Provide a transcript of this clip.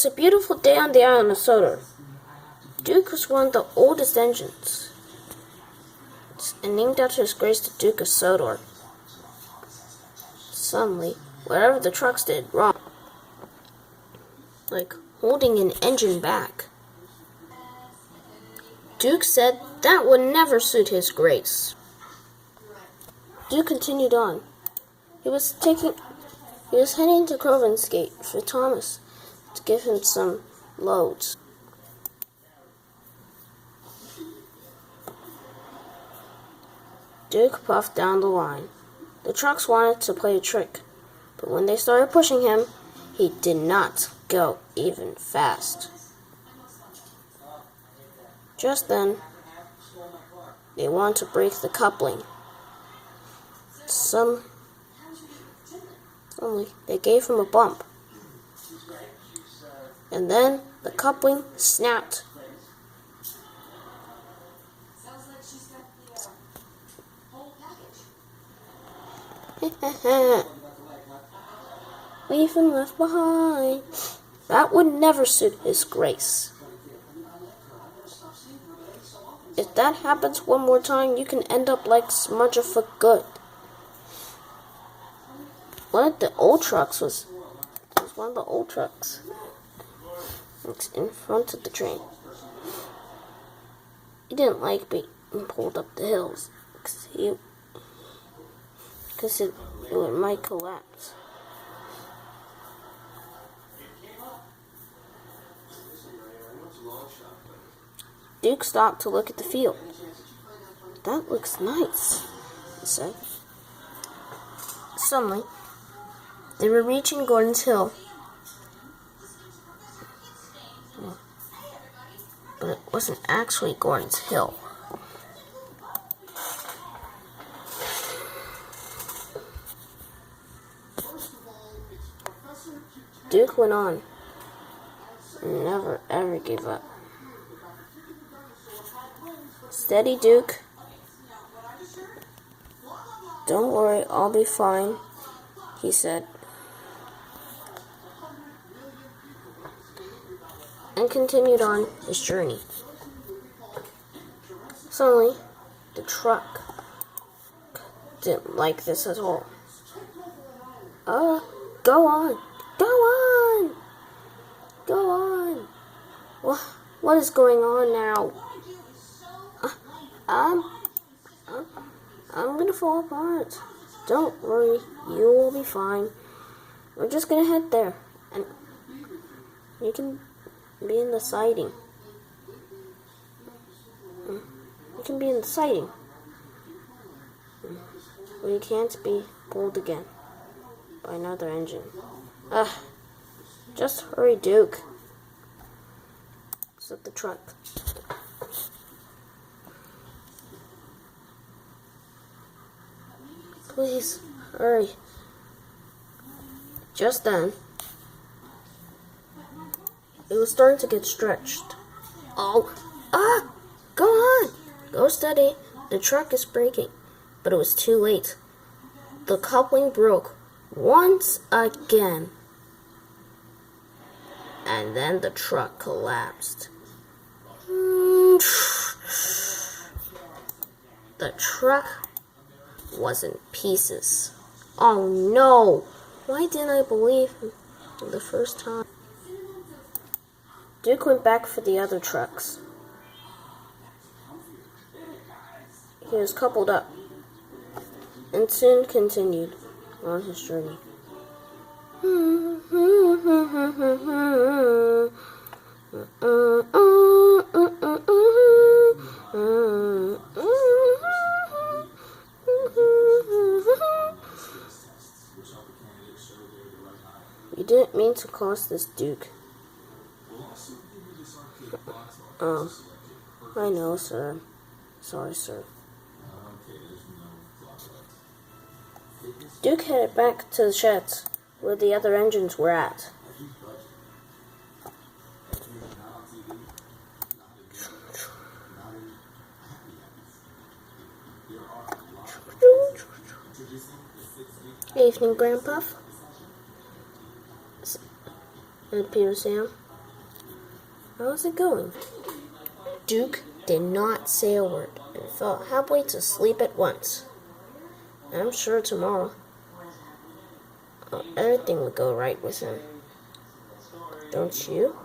was a beautiful day on the island of Sodor. Duke was one of the oldest engines, and named after his grace the Duke of Sodor. Suddenly, whatever the trucks did wrong, like holding an engine back, Duke said that would never suit his grace. Duke continued on. He was heading to Crovan's Gate for Thomas to give him some loads. Duke puffed down the line. The trucks wanted to play a trick, but when they started pushing him, he did not go even fast. Just then, they wanted to break the coupling. Suddenly, they gave him a bump, and then the coupling snapped. We've been left behind. That would never suit his grace. If that happens one more time, you can end up like Smudger for good. One of the old trucks was one of the old trucks. It's in front of the train. He didn't like being pulled up the hills because it might collapse. Duke stopped to look at the field. That looks nice, he said. Suddenly, they were reaching Gordon's Hill. But it wasn't actually Gordon's Hill. Duke went on and never ever gave up. Steady, Duke. Don't worry, I'll be fine, he said. And continued on his journey. Suddenly, the truck didn't like this at all. Go on! Go on! Go on! What is going on now? I'm gonna fall apart. Don't worry, you will be fine. We're just gonna head there, and you can be in the siding. You can be in the siding, but you can't be pulled again by another engine. Just hurry, Duke, said the truck. Please, hurry. Just then, it was starting to get stretched. Go on! Go steady. The truck is braking. But it was too late. The coupling broke once again. And then the truck collapsed. The truck was in pieces. Oh no! Why didn't I believe him the first time? Duke went back for the other trucks. He was coupled up and soon continued on his journey. You didn't mean to cause this, Duke. I know, sir. Sorry, sir. Duke headed back to the sheds where the other engines were at. Evening, Grandpa. Said Peter Sam. How's it going? Duke did not say a word and fell happily to sleep at once. I'm sure tomorrow everything will go right with him. Don't you?